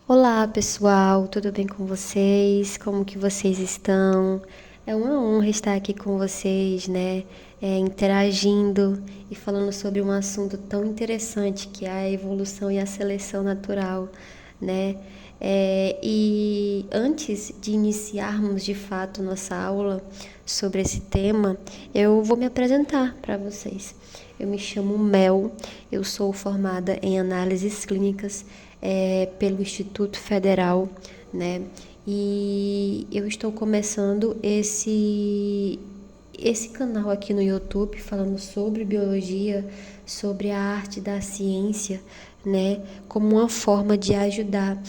Olá, pessoal, tudo bem com vocês? Como que vocês estão? É uma honra estar aqui com vocês, né? Interagindo e falando sobre um assunto tão interessante que é a evolução e a seleção natural, né? E antes de iniciarmos de fato nossa aula sobre esse tema, eu vou me apresentar para vocês. Eu me chamo Mel, eu sou formada em análises clínicas pelo Instituto Federal, né? E eu estou começando esse canal aqui no YouTube falando sobre biologia, sobre a arte da ciência, né, como uma forma de ajudar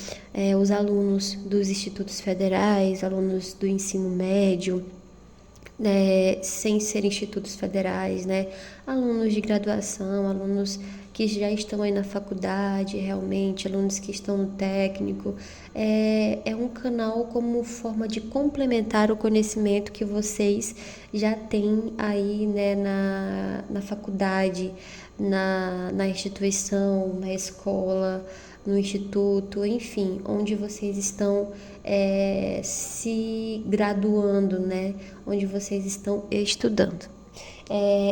os alunos dos institutos federais, alunos do ensino médio, sem ser institutos federais, né? Alunos de graduação, alunos que já estão aí na faculdade, realmente, alunos que estão no técnico. É um canal como forma de complementar o conhecimento que vocês já têm aí, né, na faculdade, na instituição, na escola, no instituto, enfim, onde vocês estão se graduando, né? Onde vocês estão estudando.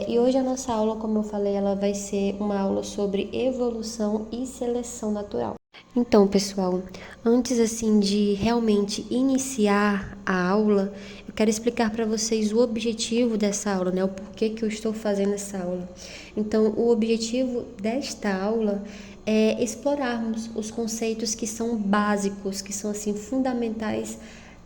E hoje a nossa aula, como eu falei, ela vai ser uma aula sobre evolução e seleção natural. Então, pessoal, antes assim de realmente iniciar a aula, eu quero explicar para vocês o objetivo dessa aula, né? O porquê que eu estou fazendo essa aula. Então, o objetivo desta aula é explorarmos os conceitos que são básicos, que são assim fundamentais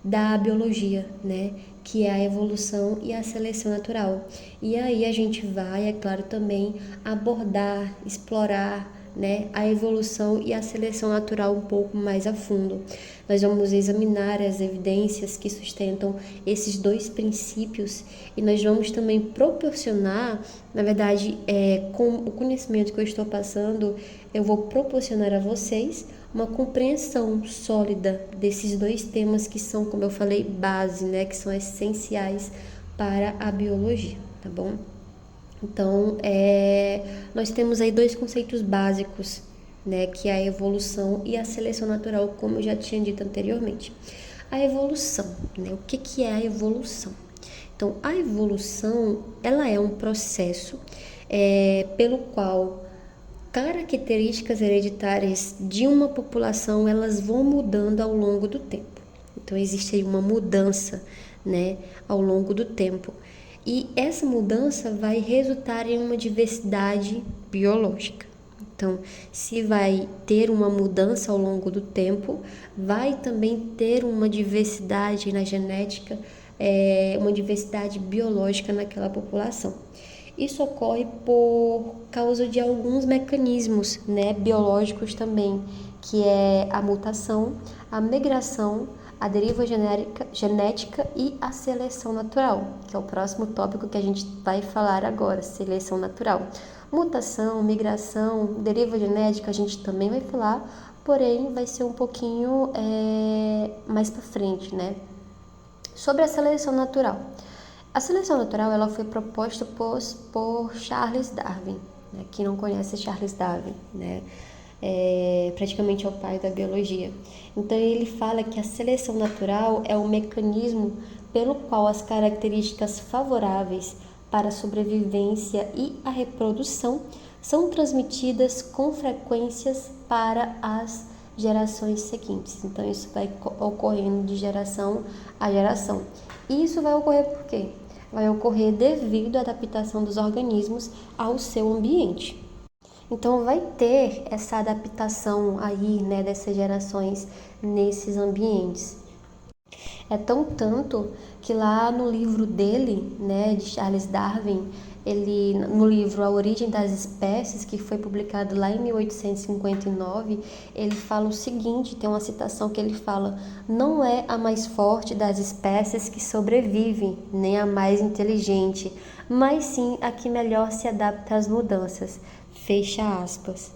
da biologia, né? Que é a evolução e a seleção natural. E aí a gente vai, é claro, também abordar, explorar, né, a evolução e a seleção natural um pouco mais a fundo. Nós vamos examinar as evidências que sustentam esses dois princípios e nós vamos também proporcionar, na verdade, com o conhecimento que eu estou passando, eu vou proporcionar a vocês uma compreensão sólida desses dois temas que são, como eu falei, base, né, que são essenciais para a biologia, tá bom? Então, nós temos aí dois conceitos básicos, né, que é a evolução e a seleção natural, como eu já tinha dito anteriormente. A evolução, né, o que é a evolução? Então, a evolução, ela é um processo pelo qual características hereditárias de uma população, elas vão mudando ao longo do tempo. Então, existe aí uma mudança, né, ao longo do tempo. E essa mudança vai resultar em uma diversidade biológica. Então, se vai ter uma mudança ao longo do tempo, vai também ter uma diversidade na genética, uma diversidade biológica naquela população. Isso ocorre por causa de alguns mecanismos, né, biológicos também, que é a mutação, a migração, a deriva genética e a seleção natural, que é o próximo tópico que a gente vai falar agora, seleção natural. Mutação, migração, deriva genética a gente também vai falar, porém vai ser um pouquinho mais para frente, né? Sobre a seleção natural. A seleção natural ela foi proposta por Charles Darwin. Né? Quem não conhece Charles Darwin, né? Praticamente é o pai da biologia. Então ele fala que a seleção natural é um mecanismo pelo qual as características favoráveis para a sobrevivência e a reprodução são transmitidas com frequências para as gerações seguintes. Então isso vai ocorrendo de geração a geração. E isso vai ocorrer por quê? Vai ocorrer devido à adaptação dos organismos ao seu ambiente. Então vai ter essa adaptação aí, né, dessas gerações nesses ambientes. É tão tanto que lá no livro dele, né, de Charles Darwin, ele no livro A Origem das Espécies, que foi publicado lá em 1859, ele fala o seguinte, tem uma citação que ele fala: "Não é a mais forte das espécies que sobrevive, nem a mais inteligente, mas sim a que melhor se adapta às mudanças." Fecha aspas.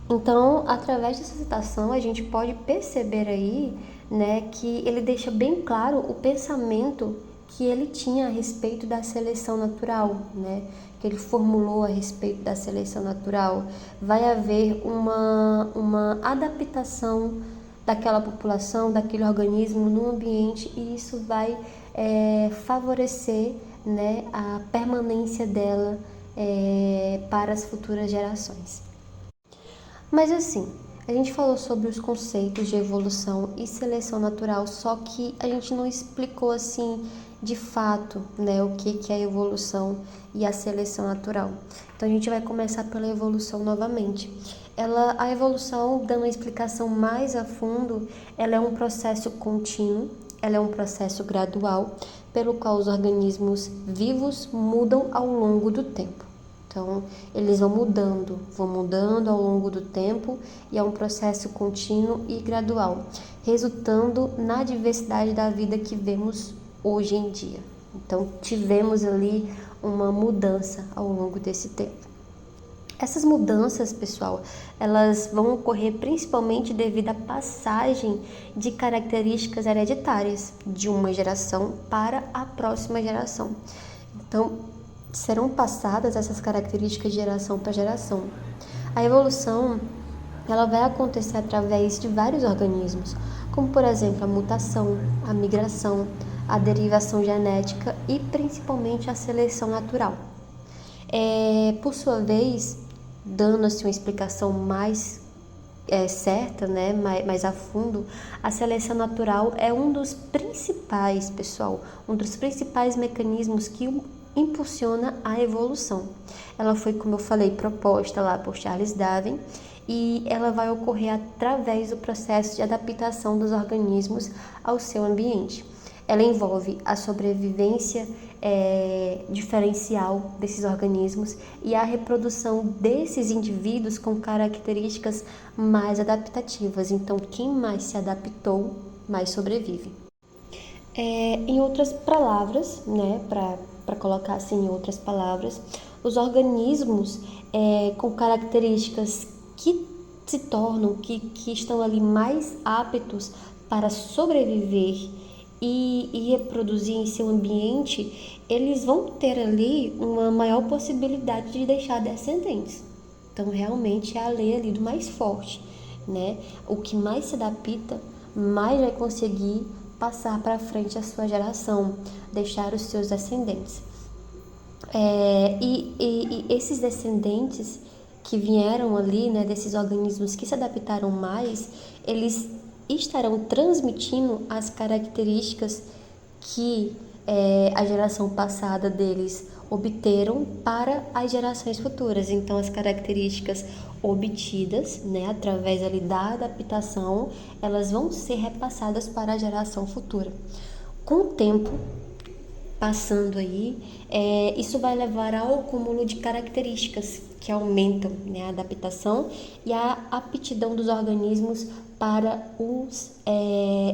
Então, através dessa citação, a gente pode perceber aí, né, que ele deixa bem claro o pensamento que ele tinha a respeito da seleção natural, né, que ele formulou a respeito da seleção natural. Vai haver uma adaptação daquela população, daquele organismo no ambiente, e isso vai favorecer, né, a permanência dela para as futuras gerações. Mas assim, a gente falou sobre os conceitos de evolução e seleção natural, só que a gente não explicou assim de fato, né, o que é a evolução e a seleção natural. Então a gente vai começar pela evolução novamente. A evolução, dando uma explicação mais a fundo, ela é um processo contínuo, ela é um processo gradual, pelo qual os organismos vivos mudam ao longo do tempo. Então, eles vão mudando ao longo do tempo, e é um processo contínuo e gradual, resultando na diversidade da vida que vemos hoje em dia. Então, tivemos ali uma mudança ao longo desse tempo. Essas mudanças, pessoal, elas vão ocorrer principalmente devido à passagem de características hereditárias de uma geração para a próxima geração. Então, serão passadas essas características de geração para geração. A evolução, ela vai acontecer através de vários organismos, como por exemplo a mutação, a migração, a derivação genética e principalmente a seleção natural. Por sua vez, dando assim uma explicação mais certa, né, mais a fundo, a seleção natural é um dos principais, pessoal, um dos principais mecanismos que impulsiona a evolução. Ela foi, como eu falei, proposta lá por Charles Darwin, e ela vai ocorrer através do processo de adaptação dos organismos ao seu ambiente. Ela envolve a sobrevivência diferencial desses organismos e a reprodução desses indivíduos com características mais adaptativas. Então, quem mais se adaptou, mais sobrevive. Em outras palavras, né, para colocar assim em outras palavras, os organismos com características que se tornam, que estão ali mais aptos para sobreviver e reproduzir em seu ambiente, eles vão ter ali uma maior possibilidade de deixar descendentes. Então, realmente é a lei ali do mais forte, né? O que mais se adapta, mais vai conseguir passar para frente a sua geração, deixar os seus descendentes. E esses descendentes que vieram ali, né, desses organismos que se adaptaram mais, eles estarão transmitindo as características que a geração passada deles obteram para as gerações futuras. Então, as características obtidas, né, através ali da adaptação, elas vão ser repassadas para a geração futura. Com o tempo passando aí, isso vai levar ao acúmulo de características que aumentam, né, a adaptação e a aptidão dos organismos para os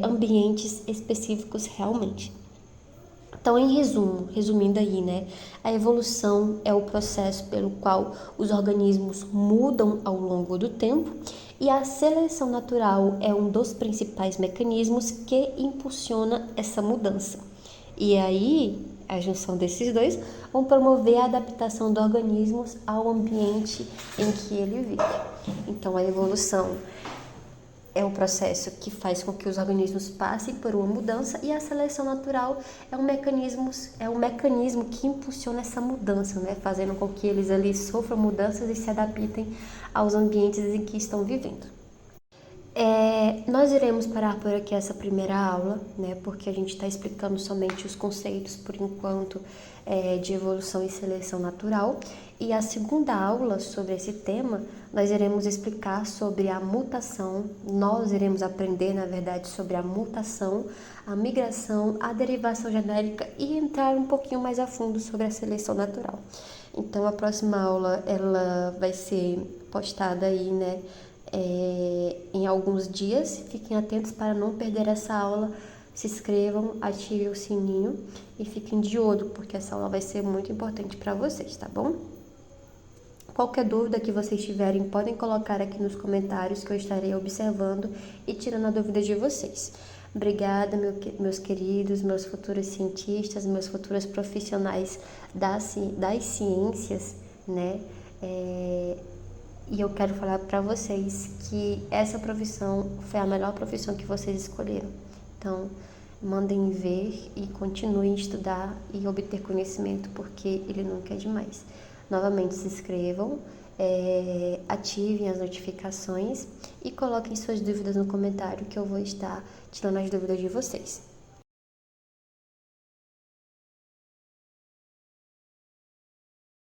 ambientes específicos realmente. Então, em resumo, resumindo aí, né, a evolução é o processo pelo qual os organismos mudam ao longo do tempo, e a seleção natural é um dos principais mecanismos que impulsiona essa mudança. E aí, a junção desses dois vão promover a adaptação do organismo ao ambiente em que ele vive. Então, a evolução é um processo que faz com que os organismos passem por uma mudança, e a seleção natural é um mecanismo que impulsiona essa mudança, né? Fazendo com que eles ali sofram mudanças e se adaptem aos ambientes em que estão vivendo. Nós iremos parar por aqui essa primeira aula, né, porque a gente está explicando somente os conceitos, por enquanto, de evolução e seleção natural. E a segunda aula sobre esse tema, nós iremos explicar sobre a mutação, nós iremos aprender, na verdade, sobre a mutação, a migração, a derivação genética e entrar um pouquinho mais a fundo sobre a seleção natural. Então, a próxima aula, ela vai ser postada aí, né, em alguns dias. Fiquem atentos para não perder essa aula. Se inscrevam, ativem o sininho e fiquem de olho, porque essa aula vai ser muito importante para vocês, tá bom? Qualquer dúvida que vocês tiverem, podem colocar aqui nos comentários, que eu estarei observando e tirando a dúvida de vocês. Obrigada, meus queridos, meus futuros cientistas, meus futuros profissionais das ciências, né? E eu quero falar para vocês que essa profissão foi a melhor profissão que vocês escolheram. Então, mandem ver e continuem a estudar e obter conhecimento, porque ele nunca é demais. Novamente, se inscrevam, ativem as notificações e coloquem suas dúvidas no comentário, que eu vou estar tirando as dúvidas de vocês.